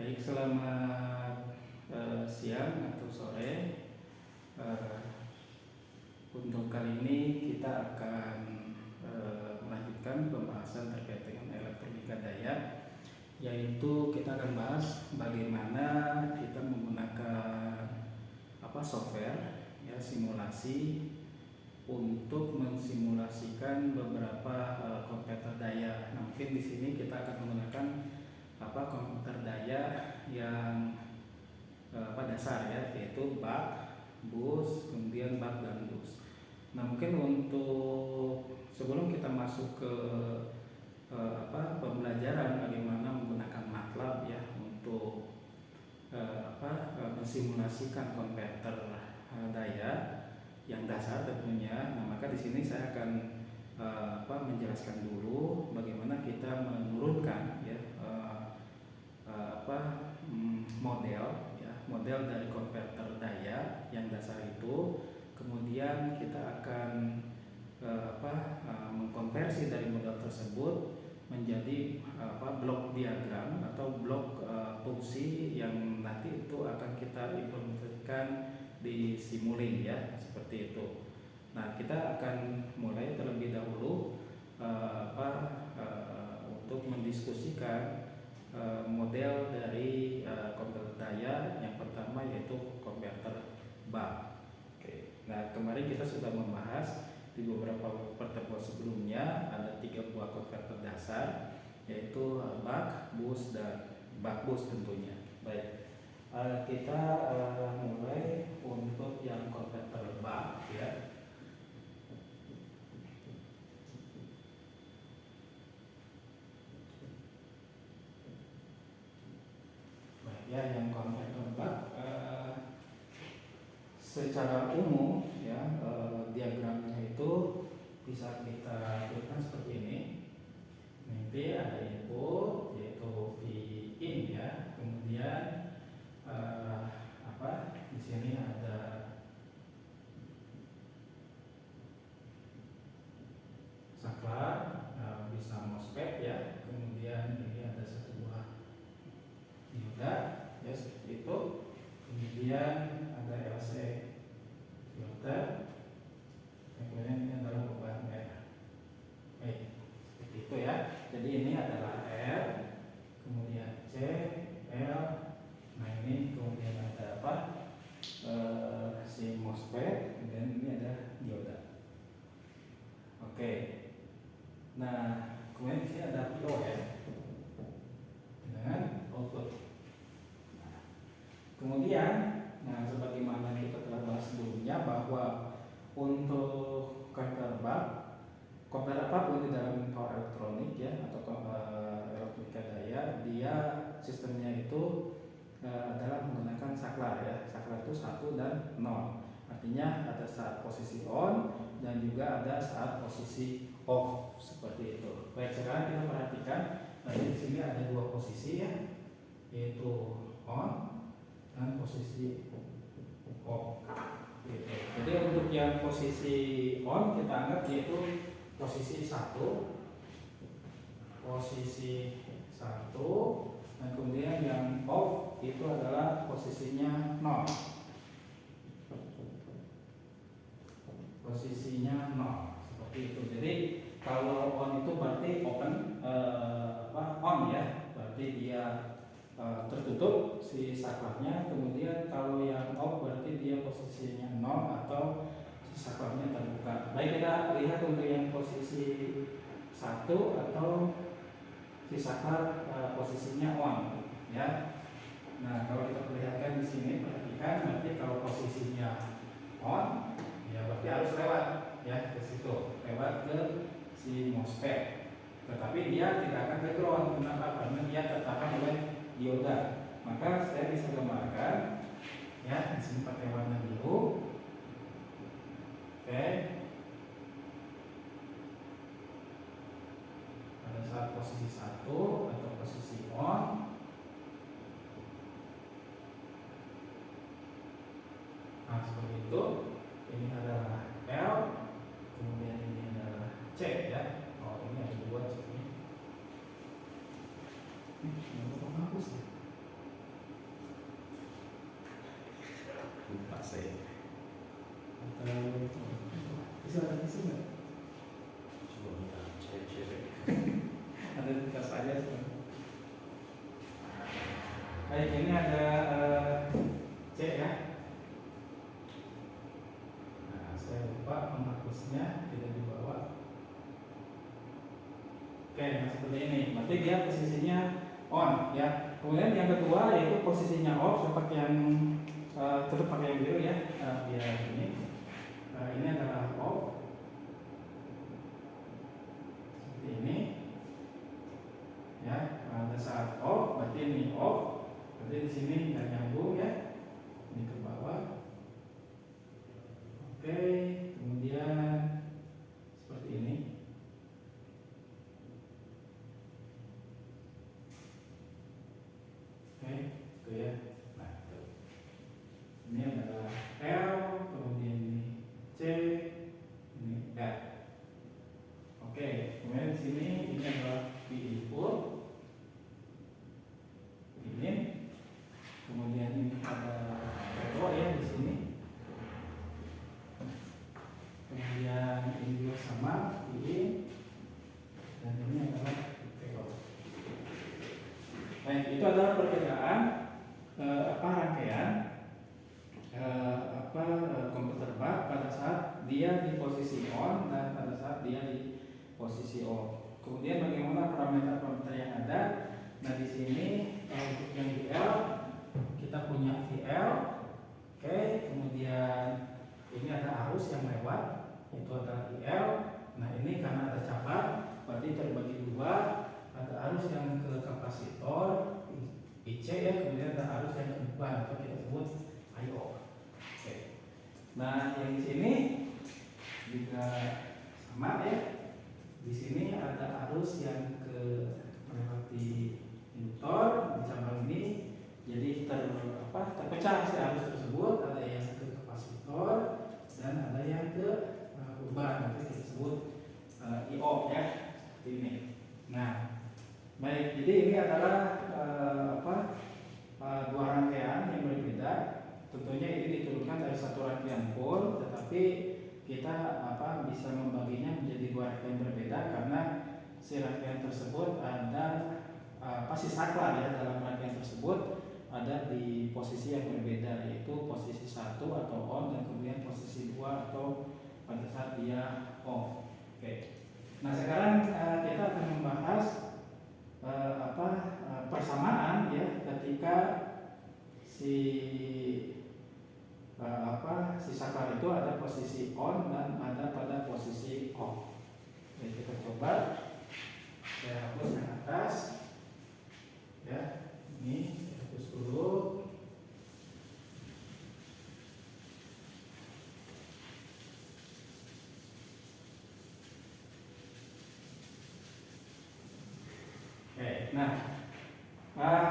Baik, selamat siang atau sore. Eh, untuk kali ini kita akan melanjutkan pembahasan terkait dengan elektronika daya, yaitu kita akan bahas bagaimana kita menggunakan software ya, simulasi untuk mensimulasikan beberapa komputer daya. Nah, mungkin di sini kita akan menggunakan komputer daya yang dasar ya, yaitu bak, bus, kemudian bak dan bus. Nah, mungkin untuk sebelum kita masuk ke pembelajaran bagaimana menggunakan MATLAB ya untuk mensimulasikan komputer daya yang dasar tentunya. Nah, maka di sini saya akan menjelaskan dulu bagaimana kita menurunkan ya model dari konverter daya yang dasar itu. Kemudian kita akan mengkonversi dari model tersebut menjadi blok diagram atau blok fungsi yang nanti itu akan kita implementasikan di Simulink ya, seperti itu. Nah, kita akan mulai terlebih dahulu untuk mendiskusikan model dari konverter daya. Yang pertama yaitu konverter bak. Oke. Nah, kemarin kita sudah membahas di beberapa pertemuan sebelumnya ada 3 buah konverter dasar, yaitu bak, bus, dan bak bus tentunya. Baik, kita mulai untuk yang konverter bak ya. Ya, yang konverter bak secara umum ya, diagramnya itu bisa kita tuliskan seperti ini. Nanti ada input yaitu V in ya, kemudian di sini ada saklar, bisa MOSFET ya, kemudian ini ada satu buah dioda ya, seperti itu. Kemudian ada LC filter, kemudian ini adalah beban R. Baik, seperti itu ya. Jadi ini adalah R, kemudian C, L. Nah, ini kemudian ada si MOSFET, kemudian ini ada dioda. Oke. Nah, kemudian di sini ada PO ya, dengan output. Kemudian, sebagaimana kita telah bahas sebelumnya bahwa untuk konverter bak, konverter apapun di dalam power elektronik ya atau elektronika daya, dia sistemnya itu adalah menggunakan saklar ya. Saklar itu 1 dan 0. Artinya ada saat posisi on dan juga ada saat posisi off, seperti itu. Baik, sekarang kita perhatikan di sini ada 2 posisi ya, yaitu on dan posisi off. Gitu. Jadi untuk yang posisi on kita anggap yaitu posisi 1, dan kemudian yang off itu adalah posisinya 0. Posisinya 0 seperti itu. Jadi kalau on itu berarti open, on ya, berarti dia tertutup si saklarnya. Kemudian kalau yang off berarti dia posisinya 0 atau si saklarnya terbuka. Baik, kita lihat untuk yang posisi 1 atau si saklar posisinya on ya. Nah, kalau kita perlihatkan di sini, perhatikan berarti kalau posisinya on ya berarti harus lewat ya ke situ, lewat ke si MOSFET. Tetapi dia tidak akan ke ground. Kenapa? Karena dia tertahan oleh dioda. Maka saya bisa gambarkan ya, di sini pakai warna biru. Oke. Pada saat posisi 1 atau posisi on, nah seperti itu. Ini adalah L, kemudian ini adalah C ya. Oh, ini ada 2 C ini. Ini hapus ya. nggak? Coba kita cek. Ada tes aja sebenarnya. Baik, ini ada C ya. Nah, saya lupa menghapusnya, tidak dibawa. Oke, nah seperti ini. Berarti dia posisinya on ya. Kemudian yang kedua yaitu posisinya off. Saya pakai yang tetap pakai yang biru ya, biar ini. Ini adalah off. Seperti ini. Ya, pada saat off, berarti ini off. Berarti di sini nggak nyambung ya. Ini ke bawah. Oke, kemudian seperti ini. Oke, itu ya. Nah, itu. Ini adalah L, kemudian ini C, ini R. Oke, kemudian di sini ini adalah V input. Ini. Kemudian ini ada veto ya di sini. Kemudian ini juga sama, ini. Dan ini adalah veto. Baik, itu adalah perbedaan rangkaian komputer bug pada saat dia di posisi on dan pada saat dia di posisi off. Kemudian bagaimana parameter-parameter yang ada? Nah di sini untuk yang VL kita punya VL, oke. Kemudian ini ada arus yang lewat, itu adalah IL. Nah ini karena ada cabang, berarti terbagi dua. Ada arus yang ke kapasitor IC ya, kemudian ada arus yang ke beban atau kita sebut IO. Oke. Nah yang di sini juga sama ya. Di sini ada arus yang ke melewati induktor di cabang ini, jadi terpecah si arus tersebut. Ada yang ke kapasitor dan ada yang ke beban, nanti disebut IO ya, seperti ini. Nah, baik, jadi ini adalah dua rangkaian yang berbeda. Tentunya ini diturunkan dari satu rangkaian full, tetapi kita bisa membaginya menjadi dua rangkaian berbeda karena si rangkaian tersebut ada si saklar ya dalam rangkaian tersebut ada di posisi yang berbeda, yaitu posisi 1 atau on dan kemudian posisi 2 atau pada saat dia off. Oke. Nah sekarang kita akan membahas persamaan ya ketika si saklar itu ada posisi on dan ada pada posisi off. Jadi kita coba, saya hapus yang atas ya, ini saya hapus dulu. Oke, nah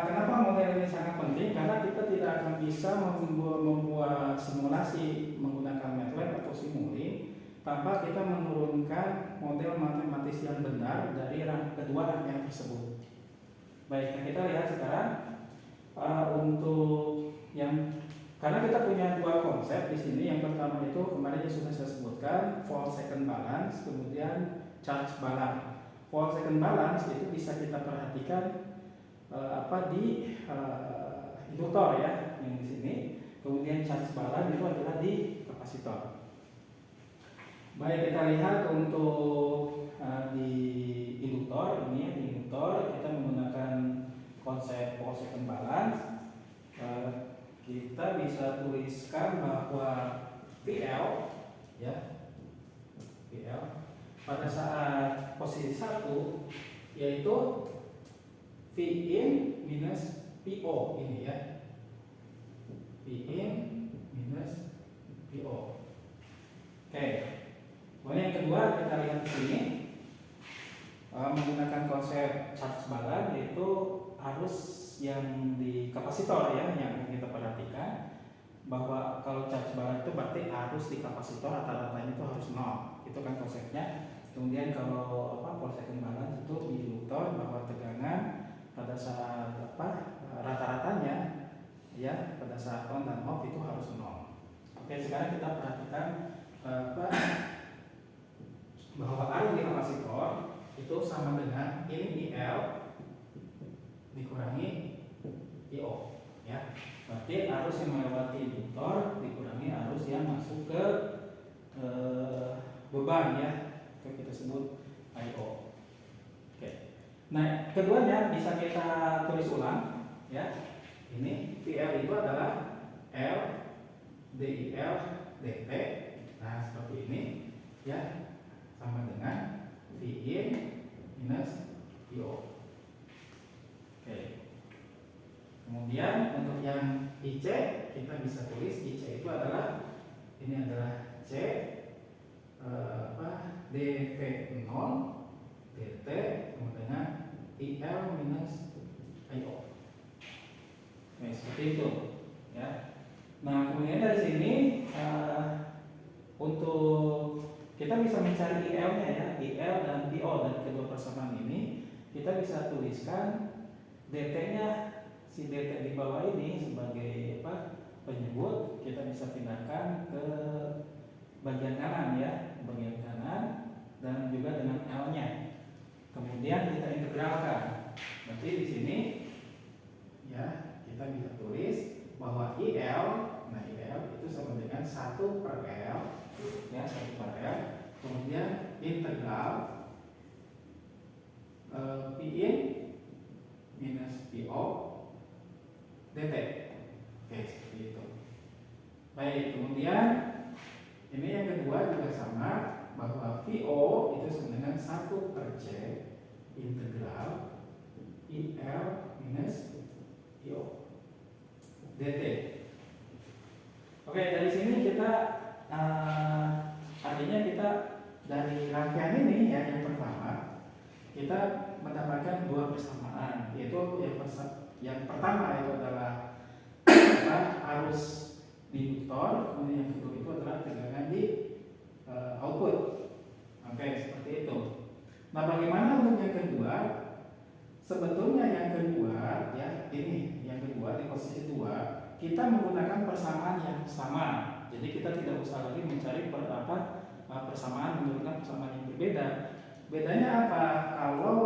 kenapa model ini sangat penting? Karena kita tidak akan bisa membuat simulasi menggunakan MATLAB atau Simulink tanpa kita menurunkan model matematis yang benar dari kedua rangkaian tersebut. Baik, nah kita lihat sekarang untuk karena kita punya dua konsep di sini. Yang pertama itu kemarin yang sudah saya sebutkan, Fault Second Balance, kemudian Charge Balance. Fault Second Balance itu bisa kita perhatikan di induktor ya, yang di sini. Kemudian charge balance itu adalah di kapasitor. Baik, kita lihat untuk di induktor ini ya, di induktor kita menggunakan konsep Fault Second Balance. Kita bisa tuliskan bahwa VL ya, VL pada saat posisi 1 yaitu V in minus PO ini ya, V in minus PO. Oke. Kemudian yang kedua kita lihat di sini menggunakan konsep charge balance, yaitu arus yang di kapasitor ya, yang kita perhatikan bahwa kalau charge balance itu berarti arus di kapasitor rata-ratanya itu harus 0. Itu kan konsepnya. Kemudian kalau Fault Second Balance itu di induktor bahwa tegangan pada saat rata-ratanya ya pada saat on dan off itu harus 0. Oke, sekarang kita perhatikan itu sama dengan ini IL dikurangi IO ya. Berarti arus yang melewati induktor dikurangi arus yang masuk ke beban ya, itu kita sebut IO. Oke. Nah, keduanya bisa kita tulis ulang ya. Ini VL itu adalah L DIL DT. Nah, seperti ini ya, sama dengan Vin minus VO. Oke. Kemudian untuk yang IC kita bisa tulis IC itu adalah ini adalah C dV0 dt sama dengan IL minus IO. Oke, seperti itu ya. Nah, kemudian dari sini untuk kita bisa mencari IL-nya ya, IL dan IO dari kedua persamaan ini kita bisa tuliskan dt-nya, si dt di bawah ini sebagai penyebut, kita bisa pindahkan ke bagian kanan ya, bagian kanan, dan juga dengan L-nya. Kemudian kita integralkan. Berarti di sini ya kita bisa tulis bahwa IL, nah IL itu sama dengan 1 per L ya, 1 per L. Kemudian integral Pin minus PO dt. Oke, seperti itu. Baik, kemudian ini yang kedua juga sama, bahwa VO itu sama dengan 1 per C integral IL minus IO dt. Oke, dari sini kita artinya kita dari rangkaian ini ya, yang pertama kita mendapatkan dua persamaan, yaitu yang pertama itu adalah arus di induktor, kemudian yang kedua itu adalah tegangan di output. Oke, seperti itu. Nah, bagaimana untuk yang kedua? Sebetulnya yang kedua ya, ini yang kedua di posisi 2 kita menggunakan persamaan yang sama. Jadi kita tidak usah lagi mencari persamaan menggunakan persamaan yang berbeda. Bedanya apa? Kalau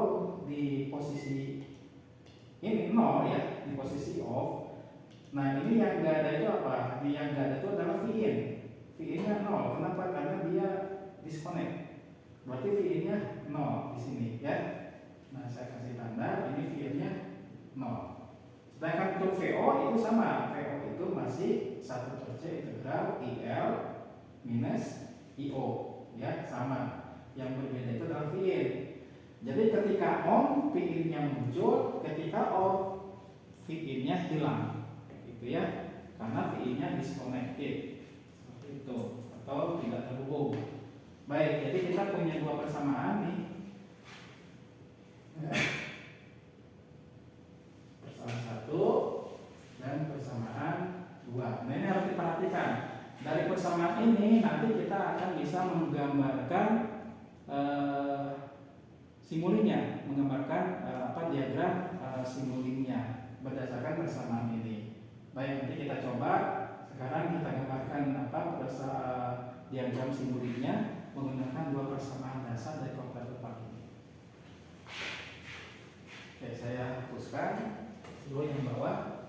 di posisi ini 0 ya, di posisi off. Nah, ini yang enggak ada itu apa? Ini yang enggak ada itu adalah Vin. Vin-nya 0. Kenapa? Karena dia disconnect. Berarti Vin-nya 0 di sini ya. Nah, saya kasih tanda ini Vin-nya 0. Sedangkan untuk VO itu sama. VO itu masih 1 per C integral IL minus IO ya, sama. Yang berbeda itu adalah Vin. Jadi ketika on Vin-nya muncul, ketika off Vin-nya hilang. Gitu ya. Karena Vin-nya disconnected. Seperti itu, atau tidak terhubung. Baik, jadi kita punya dua persamaan nih. Persamaan 1 dan persamaan 2. Nah, ini harus diperhatikan. Dari persamaan ini nanti kita akan bisa menggambarkan simulinnya, menggambarkan diagram simulinnya berdasarkan persamaan ini. Baik, nanti kita coba. Sekarang kita gambarkan diagram simulinnya menggunakan dua persamaan dasar dari komputer ini. Oke, saya hapuskan dulu yang bawah.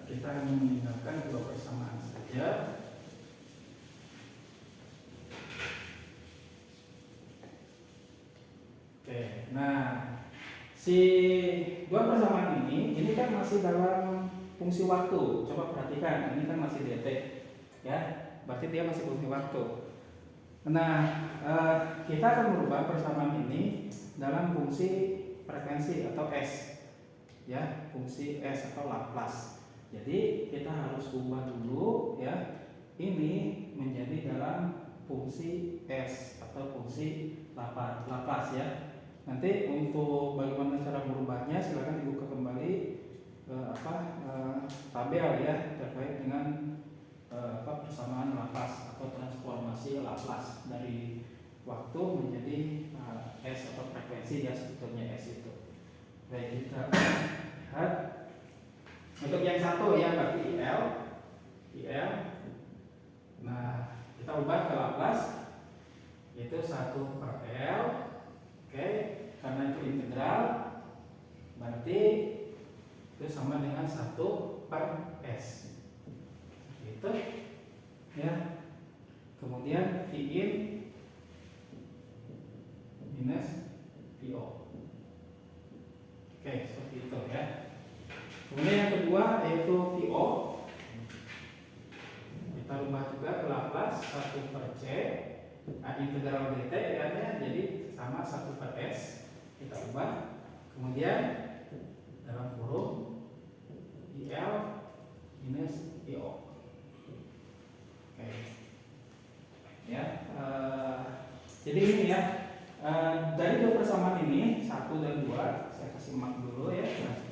Kita hanya meninggalkan dua persamaan saja. Oke, nah si dua persamaan ini kan masih dalam fungsi waktu. Coba perhatikan, ini kan masih detek, ya, berarti dia masih fungsi waktu. Nah, kita akan merubah persamaan ini dalam fungsi frekuensi atau S, ya, fungsi S atau Laplace. Jadi kita harus ubah dulu ya, ini menjadi dalam fungsi S atau fungsi Laplace ya. Nanti untuk bagaimana cara merubahnya silakan dibuka kembali tabel ya terkait dengan persamaan Laplace atau transformasi Laplace dari waktu menjadi S atau frekuensi ya, sebetulnya S itu. Baik, kita lihat untuk yang satu ya, berarti IL. Nah, kita ubah ke Laplace yaitu 1/L. Oke, karena itu integral berarti itu sama dengan 1/S gitu ya. Kemudian Vin minus Vo. Oke, seperti itu ya. Kemudian yang kedua yaitu Vo, kita ubah juga ke Laplace 1/C. Nah, integral dt ya, jadi sama 1/S, kita ubah. Kemudian dalam kurung IL minus IO. Oke. Ya, jadi ini ya, dari dua persamaan ini 1 dan 2 saya kasih mark dulu ya.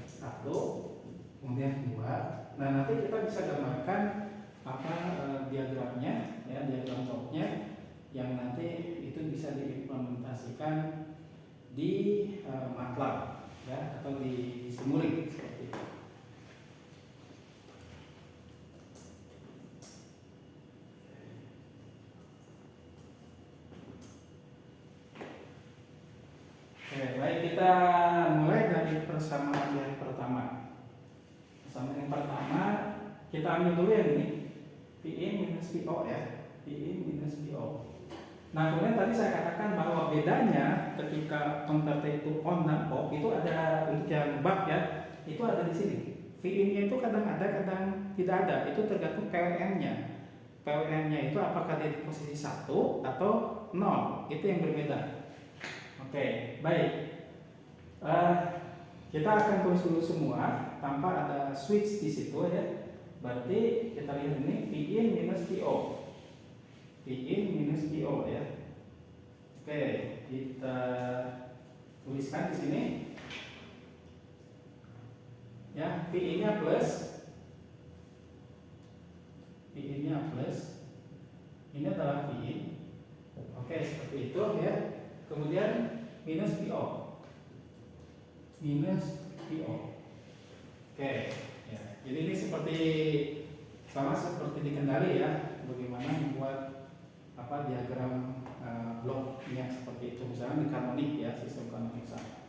1 kemudian 2. Nah, nanti kita bisa gambarkan apa diagramnya ya, diagram bloknya yang nanti itu bisa diimplementasikan di MATLAB ya, atau di Simulink seperti itu. Oke, baik, kita mulai dari persamaan yang pertama. Persamaan yang pertama kita ambil dulu yang ini, Vin minus Vo ya, Vin minus Vo. Nah, kemudian tadi saya katakan bahwa bedanya ketika konverter itu on dan off itu ada untuk yang bak ya, itu ada di sini. Vin-nya itu kadang ada, kadang tidak ada. Itu tergantung PWM-nya. PWM-nya itu apakah dia di posisi 1 atau 0, itu yang berbeda. Oke, baik. Kita akan tulis dulu semua tanpa ada switch di situ ya. Berarti kita lihat ini Vin minus Vo. Vin minus Vo ya. Oke, kita tuliskan di sini. Ya, Vin-nya plus. Vin-nya plus. Ini adalah Vin. Oke, seperti itu ya. Kemudian minus Vo. Minus Vo. Oke, ya. Jadi ini seperti sama seperti di kendali ya. Bagaimana membuat diagram bloknya seperti itu, misalnya di harmonik ya, sistem harmonik sama.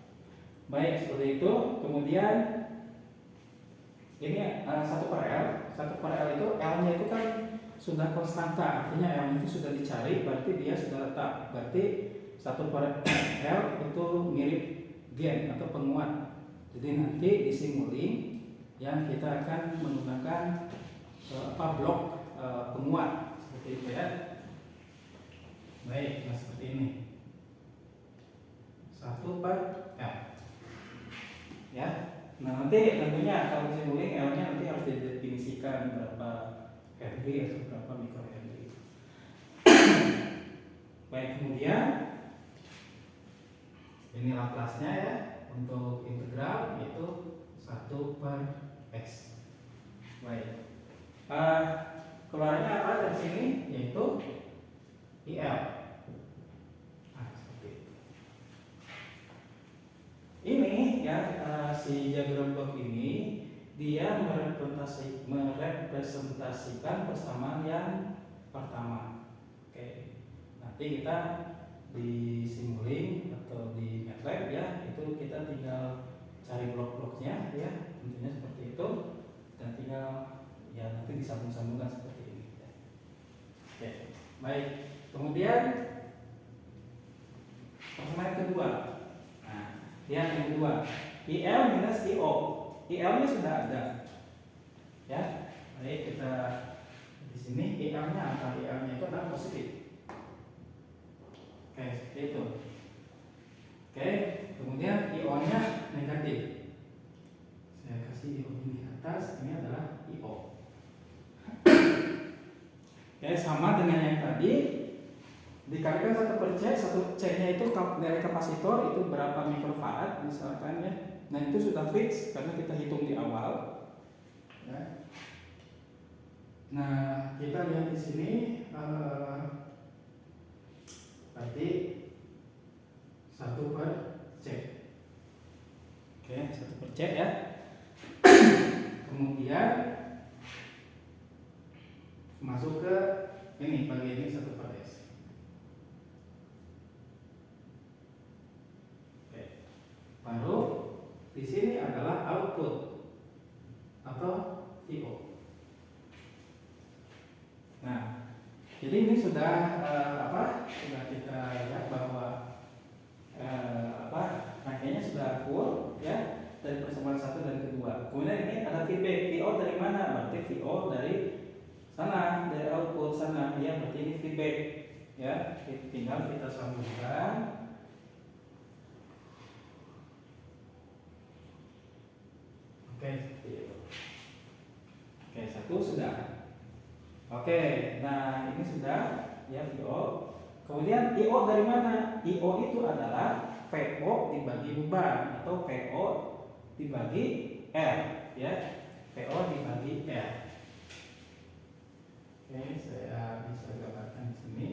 Baik, seperti itu. Kemudian ini 1/L itu L-nya itu kan sudah konstanta, artinya L-nya itu sudah dicari, berarti dia sudah tetap. Berarti 1/L itu mirip gen atau penguat. Jadi nanti di Simulink yang kita akan menggunakan blok penguat seperti itu ya. Baik, nah seperti ini 1/L ya. Nah, nanti tentunya kalau di Simulink L-nya nanti harus didefinisikan berapa Henry atau berapa mikrohenry. Baik, kemudian ini Laplace-nya ya. Untuk integral itu 1/S. Baik. Keluarnya apa dari sini? Yaitu IL. Nah, seperti itu. Ini ya, si diagram blok ini dia merepresentasikan persamaan yang pertama. Oke. Nanti kita di Simulink atau di MATLAB ya, itu kita tinggal cari blok-bloknya ya, tentunya seperti itu, dan tinggal ya nanti disambung-sambungkan seperti ini ya. Oke, baik. Kemudian persamaan kedua. Nah, yang kedua, IL minus IO. IL-nya sudah ada. Ya. Baik, kita di sini IL-nya apa? IL-nya itu adalah positif. Oke, seperti itu. Oke, kemudian IO-nya negatif. Saya kasih IO ini di atas, ini adalah IO. Oke, sama dengan yang tadi, dikalikan 1/C, 1C-nya itu dari kapasitor itu berapa mikrofarad misalkan ya. Nah, itu sudah fix karena kita hitung di awal. Ya. Nah, kita lihat di sini berarti 1/C. Oke, 1/C ya. Kemudian masuk ke ini, bagi ini 1/S. Oke. Baru di sini adalah output atau VO. Nah, jadi ini sudah sudah kita lihat bahwa rangkaiannya sudah full ya, dari persamaan 1 dan kedua. Kemudian ini ada feedback. VO dari mana? Berarti VO dari sana, dari output sana ya, berarti ini feedback ya. Tinggal kita sambungkan. Oke, seperti itu. Oke, 1 sudah. Oke, nah ini sudah ya VO. Kemudian IO dari mana? IO itu adalah VO dibagi beban atau VO dibagi R ya. VO dibagi R. Oke, saya bisa gambarkan di sini.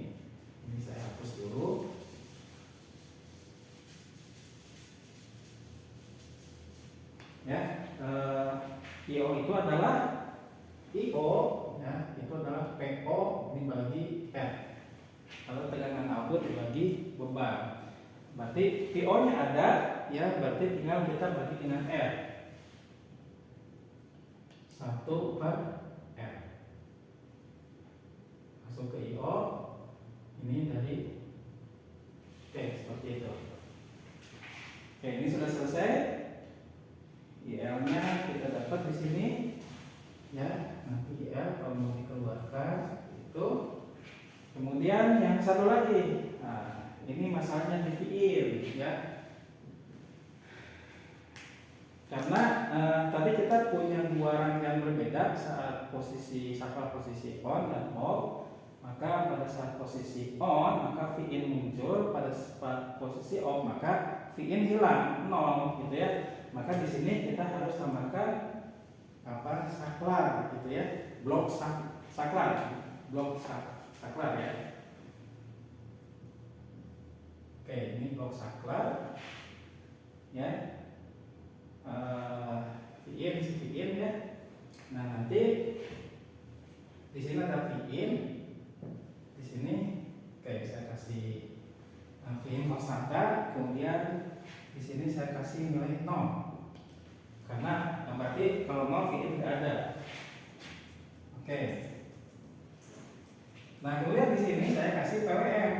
Ini saya hapus dulu. Ya, IO itu adalah IO ya, itu adalah PO dibagi R atau tegangan output dibagi beban. Berarti PO nya ada ya, berarti tinggal kita bagi dengan R. 1/R masuk ke IO. Ini dari seperti itu. Oke, ini sudah selesai. IL nya kita dapat di sini ya. Nanti IL kalau mau dikeluarkan itu. Kemudian yang satu lagi, nah, ini masalahnya di VIN ya. Karena tadi kita punya dua rangkaian berbeda saat posisi saklar posisi on dan off. Maka pada saat posisi on maka VIN muncul, pada saat posisi off maka VIN hilang 0 gitu ya. Maka di sini kita harus tambahkan saklar gitu ya, blok saklar, blok saklar ya. Oke, ini blok saklar ya. VIN ya. Nah, nanti di sini ada VIN. Di sini saya kasih VIN konstanta, kemudian di sini saya kasih nilai 0. Karena berarti kalau 0 VIN tidak ada. Oke. Nah, kemudian di sini saya kasih PWM.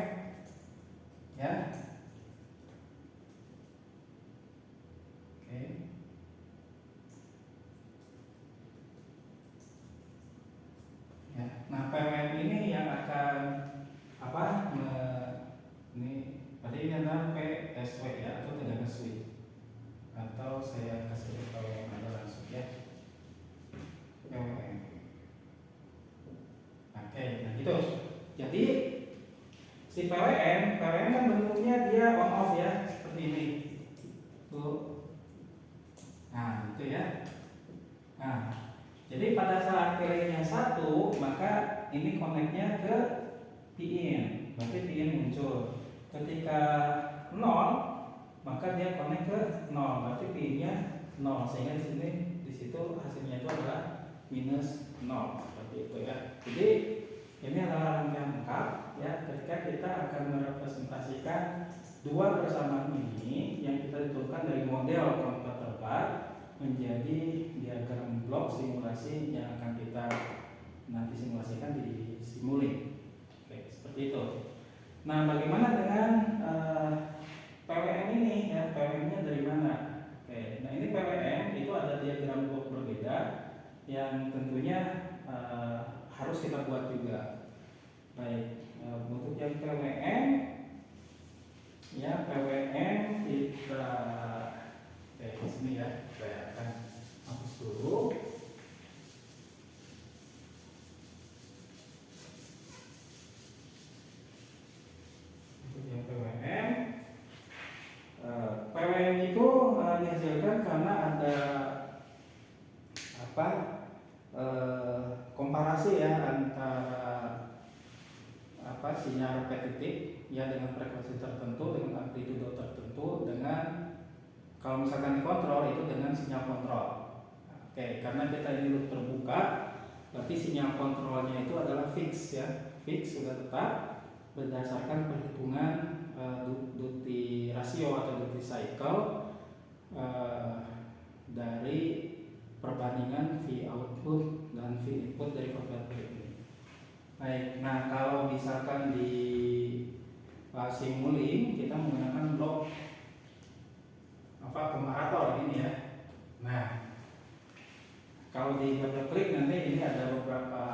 Ya. Oke. Ya. Nah, PWM ini yang akan ini berarti ini adalah PSW ya, atau tegangan switch. Atau saya kasih PWM aja langsung ya. PWM. Oke, nah gitu. Jadi si PWM kan bentuknya dia on off ya, seperti ini. Tuh. Nah, itu ya. Nah, jadi pada saat pilihnya 1, maka ini koneknya ke PIN. Berarti PIN muncul. Ketika 0, maka dia konek ke 0. Berarti PIN-nya 0. Sehingga di sini di situ hasilnya itu adalah minus 0 seperti itu ya. Jadi ini adalah rangkaian lengkap ya, ketika kita akan merepresentasikan dua persamaan ini yang kita tentukan dari model konverter bar menjadi diagram blok simulasi yang akan kita nanti simulasikan di Simulink. Oke, seperti itu. Nah, bagaimana dengan PWM ini ya? PWM-nya dari mana? Oke, nah ini PWM itu ada diagram blok berbeda yang tentunya harus kita buat juga. Baik, untuk yang PWM ya, PWM kita di sini ya, saya akan hapus dulu. Untuk yang PWM, PWM itu dihasilkan karena ada komparasi ya antara sinyal repetitif ya dengan frekuensi tertentu, dengan amplitudo tertentu, dengan kalau misalkan dikontrol itu dengan sinyal kontrol. Oke, karena kita ini loop terbuka, berarti sinyal kontrolnya itu adalah fix ya, fix sudah tetap berdasarkan perhitungan duty ratio atau duty cycle dari perbandingan V output dan V input dari konverter ini. Baik, nah kalau misalkan di Simulink kita menggunakan blok komparator ini ya. Nah, kalau di double klik nanti ini ada beberapa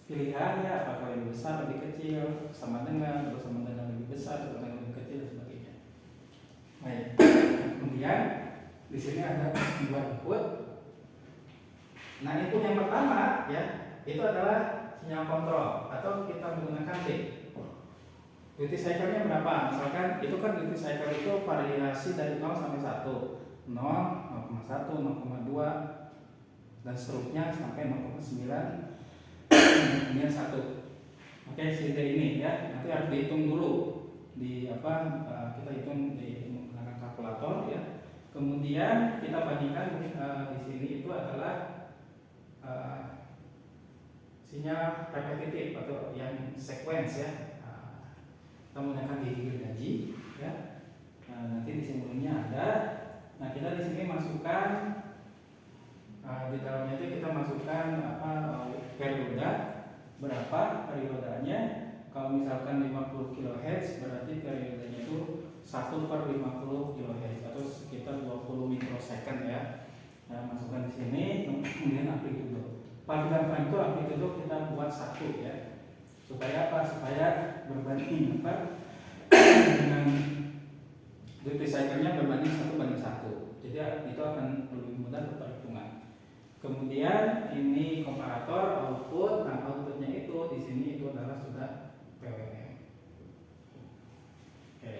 pilihan ya, apakah lebih besar, lebih kecil, sama dengan, atau sama dengan lebih besar, sama dengan lebih kecil dan sebagainya. Baik, kemudian di sini ada dua input. Nah, input yang pertama ya itu adalah sinyal kontrol atau kita menggunakan D. Duty cycle-nya berapa? Misalkan itu kan duty cycle itu variasi dari 0 sampai 1, 0, 0,1, 0,2 dan seterusnya sampai 0,9 kemudian 1. Oke, si D ini ya nanti harus dihitung dulu di kita hitung menggunakan kalkulator ya. Kemudian kita bandingkan di sini itu adalah sinyal repetitif atau yang sequence ya. Kita menggunakan gigi gergaji ya. Nanti di Simulinknya ada. Nah, kita di sini masukkan di dalamnya itu kita masukkan perioda berapa periodanya. Kalau misalkan 50 kHz berarti periodanya itu 1/50 kHz atau sekitar 20 mikrosecond ya. Nah, masukkan di sini kemudian amplitudo. Panggilan itu amplitudo kita buat 1 ya. Supaya apa? Supaya berbanding dengan duty cycle-nya berbanding 1/1. Jadi itu akan lebih mudah untuk perhitungan. Kemudian ini komparator output. Nah, outputnya itu di sini itu adalah sudah PWM. Oke.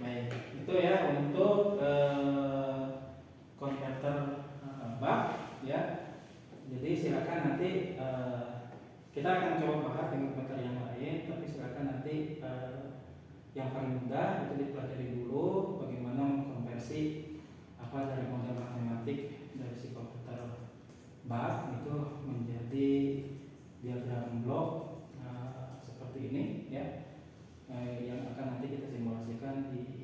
Baik, itu ya untuk konverter buck ya. Jadi silakan nanti kita akan coba bahas dengan materi yang lain, tapi silakan nanti yang paling mudah itu dipelajari dulu bagaimana mengkonversi dari model matematik dari si komputer buck itu menjadi diagram blok seperti ini ya, yang akan nanti kita simulasikan di